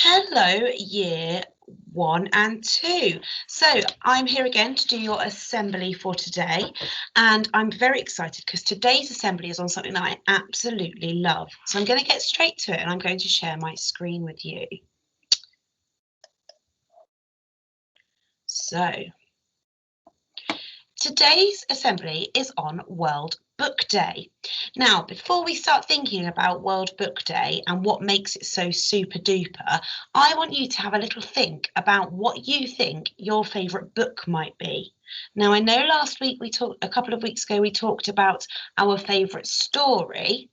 Hello, year 1 and 2. So I'm here again to do your assembly for today, and I'm very excited because today's assembly is on something that I absolutely love. So I'm going to get straight to it and I'm going to share my screen with you. So today's assembly is on World Book Day. Now, before we start thinking about World Book Day and what makes it so super duper, I want you to have a little think about what you think your favourite book might be. Now, I know last week a couple of weeks ago, we talked about our favourite story,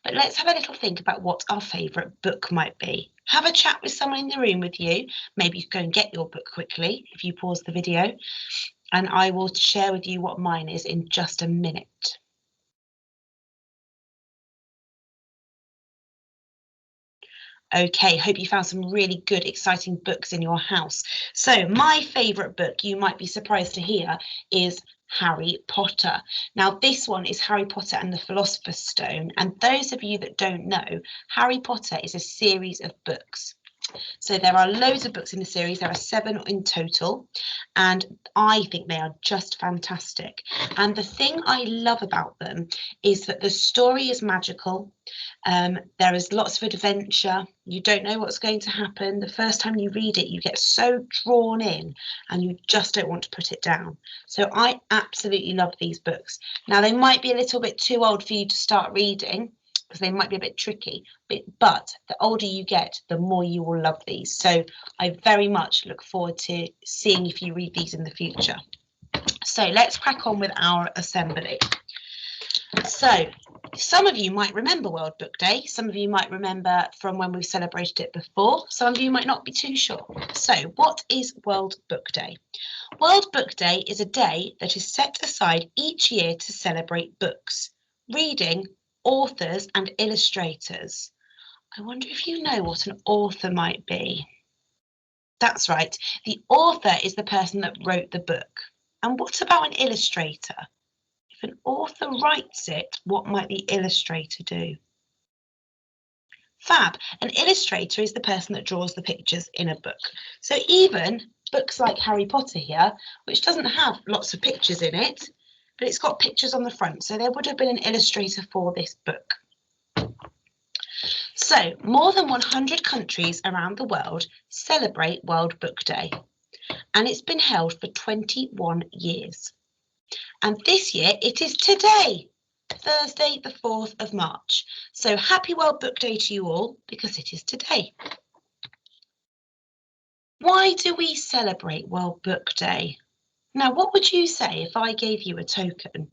but let's have a little think about what our favourite book might be. Have a chat with someone in the room with you. Maybe you can go and get your book quickly if you pause the video, and I will share with you what mine is in just a minute. Okay, hope you found some really good, exciting books in your house. So my favourite book, you might be surprised to hear, is Harry Potter. Now, this one is Harry Potter and the Philosopher's Stone. And those of you that don't know, Harry Potter is a series of books. So there are loads of books in the series. There are 7 in total, and I think they are just fantastic. And the thing I love about them is that the story is magical. There is lots of adventure. You don't know what's going to happen. The first time you read it, you get so drawn in and you just don't want to put it down. So I absolutely love these books. Now, they might be a little bit too old for you to start reading, because they might be a bit tricky, but the older you get, the more you will love these. So I very much look forward to seeing if you read these in the future. So let's crack on with our assembly. So some of you might remember World Book Day. Some of you might remember from when we've celebrated it before. Some of you might not be too sure. So what is World Book Day? World Book Day is a day that is set aside each year to celebrate books, reading, authors and illustrators. I wonder if you know what an author might be. That's right, the author is the person that wrote the book. And what about an illustrator? If an author writes it, what might the illustrator do? Fab, an illustrator is the person that draws the pictures in a book. So even books like Harry Potter here, which doesn't have lots of pictures in it, but it's got pictures on the front. So there would have been an illustrator for this book. So more than 100 countries around the world celebrate World Book Day, and it's been held for 21 years. And this year it is today, Thursday, the 4th of March. So happy World Book Day to you all, because it is today. Why do we celebrate World Book Day? Now, what would you say if I gave you a token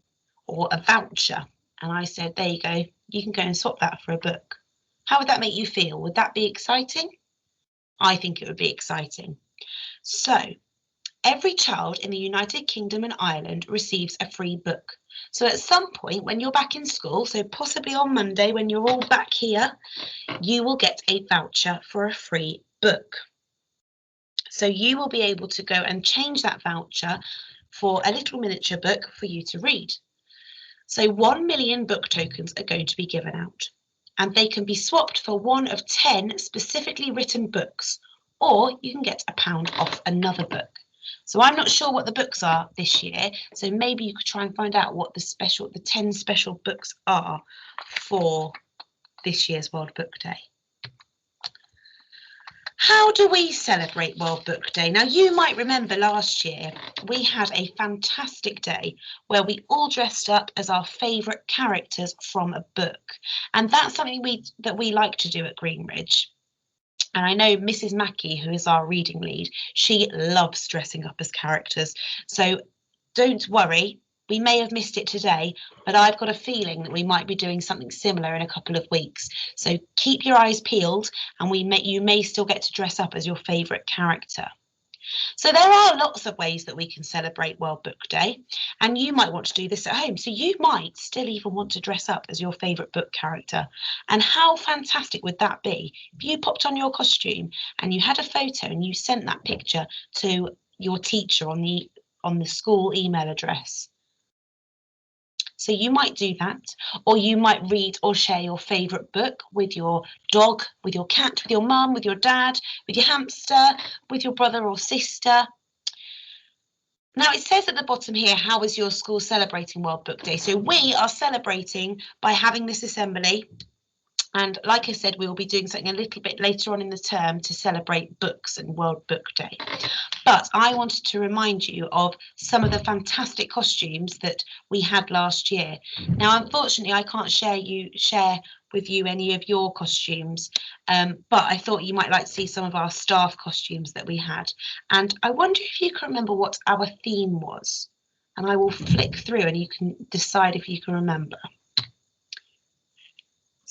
or a voucher and I said, there you go, you can go and swap that for a book? How would that make you feel? Would that be exciting? I think it would be exciting. So every child in the United Kingdom and Ireland receives a free book. So at some point when you're back in school, so possibly on Monday when you're all back here, you will get a voucher for a free book. So you will be able to go and change that voucher for a little miniature book for you to read. So 1 million book tokens are going to be given out, and they can be swapped for one of 10 specifically written books, or you can get £1 off another book. So I'm not sure what the books are this year, so maybe you could try and find out what the 10 special books are for this year's World Book Day. How do we celebrate World Book Day? Now, you might remember last year we had a fantastic day where we all dressed up as our favourite characters from a book. And that's something that we like to do at Greenridge. And I know Mrs. Mackey, who is our reading lead, she loves dressing up as characters. So don't worry, we may have missed it today, but I've got a feeling that we might be doing something similar in a couple of weeks. So keep your eyes peeled, and you may still get to dress up as your favourite character. So there are lots of ways that we can celebrate World Book Day, and you might want to do this at home. So you might still even want to dress up as your favourite book character. And how fantastic would that be if you popped on your costume and you had a photo and you sent that picture to your teacher on the school email address? So you might do that, or you might read or share your favourite book with your dog, with your cat, with your mum, with your dad, with your hamster, with your brother or sister. Now it says at the bottom here, how is your school celebrating World Book Day? So we are celebrating by having this assembly. And like I said, we will be doing something a little bit later on in the term to celebrate books and World Book Day. But I wanted to remind you of some of the fantastic costumes that we had last year. Now, unfortunately, I can't share with you any of your costumes, but I thought you might like to see some of our staff costumes that we had. And I wonder if you can remember what our theme was. And I will flick through and you can decide if you can remember.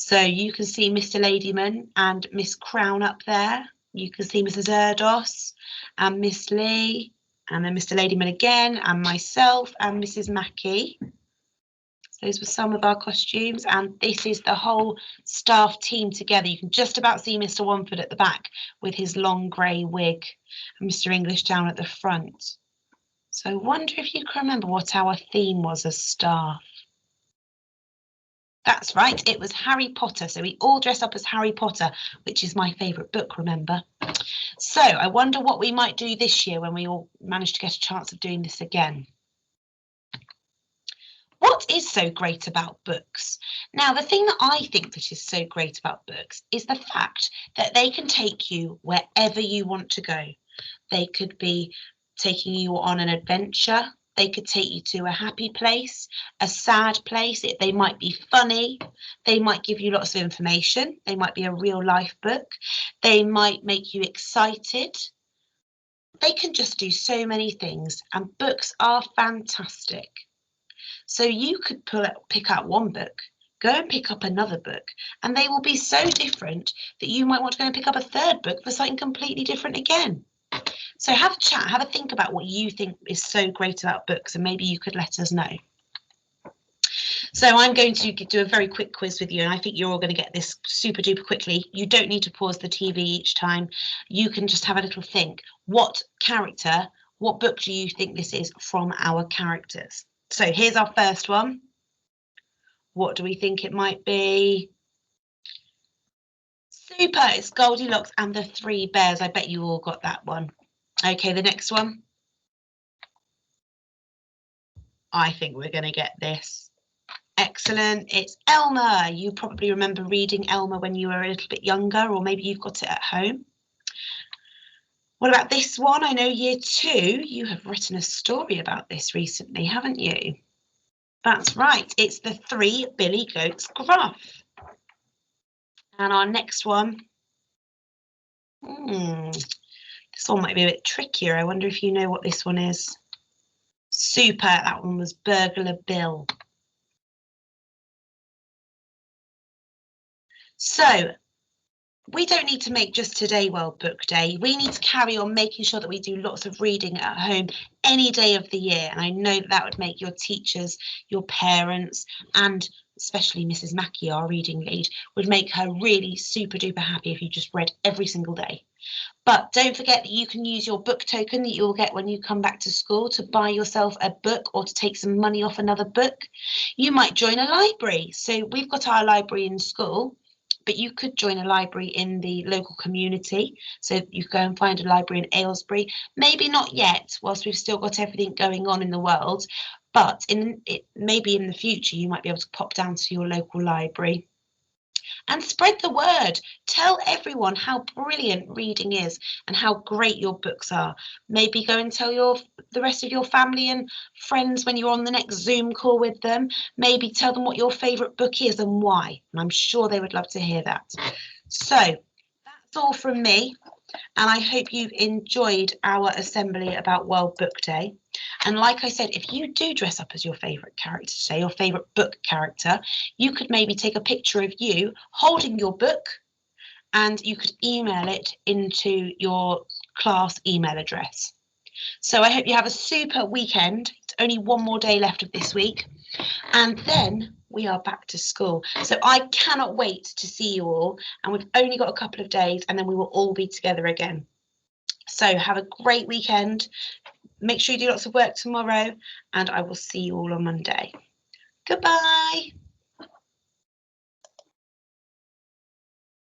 So you can see Mr. Ladyman and Miss Crown up there. You can see Mrs. Erdos and Miss Lee, and then Mr. Ladyman again, and myself and Mrs. Mackey. So those were some of our costumes, and this is the whole staff team together. You can just about see Mr. Wamford at the back with his long grey wig, and Mr. English down at the front. So I wonder if you can remember what our theme was as staff. That's right, it was Harry Potter. So we all dress up as Harry Potter, which is my favourite book, remember? So I wonder what we might do this year when we all manage to get a chance of doing this again. What is so great about books? Now, the thing that I think that is so great about books is the fact that they can take you wherever you want to go. They could be taking you on an adventure. They could take you to a happy place, a sad place. They might be funny. They might give you lots of information. They might be a real life book. They might make you excited. They can just do so many things, and books are fantastic. So you could pick out one book, go and pick up another book, and they will be so different that you might want to go and pick up a third book for something completely different again. So have a chat, have a think about what you think is so great about books, and maybe you could let us know. So I'm going to do a very quick quiz with you, and I think you're all going to get this super duper quickly. You don't need to pause the TV each time. You can just have a little think. What book do you think this is from our characters? So here's our first one. What do we think it might be? Super, it's Goldilocks and the Three Bears. I bet you all got that one. Okay, the next one. I think we're going to get this. Excellent. It's Elmer. You probably remember reading Elmer when you were a little bit younger, or maybe you've got it at home. What about this one? I know year 2, you have written a story about this recently, haven't you? That's right. It's The Three Billy Goats Gruff. And our next one. This one might be a bit trickier. I wonder if you know what this one is. Super. That one was Burglar Bill. So we don't need to make just today World Book Day. We need to carry on making sure that we do lots of reading at home any day of the year. And I know that would make your teachers, your parents, and especially Mrs. Mackey, our reading lead, would make her really super duper happy if you just read every single day. But don't forget that you can use your book token that you'll get when you come back to school to buy yourself a book or to take some money off another book. You might join a library. So we've got our library in school, but you could join a library in the local community. So you go and find a library in Aylesbury. Maybe not yet, whilst we've still got everything going on in the world, but maybe in the future you might be able to pop down to your local library. And spread the word. Tell everyone how brilliant reading is and how great your books are. Maybe go and tell the rest of your family and friends when you're on the next Zoom call with them. Maybe tell them what your favourite book is and why. And I'm sure they would love to hear that. So that's all from me. And I hope you've enjoyed our assembly about World Book Day. And like I said, if you do dress up as your favourite character today, your favourite book character, you could maybe take a picture of you holding your book and you could email it into your class email address. So I hope you have a super weekend. It's only one more day left of this week. And then we are back to school. So I cannot wait to see you all. And we've only got a couple of days and then we will all be together again. So have a great weekend. Make sure you do lots of work tomorrow and I will see you all on Monday. Goodbye.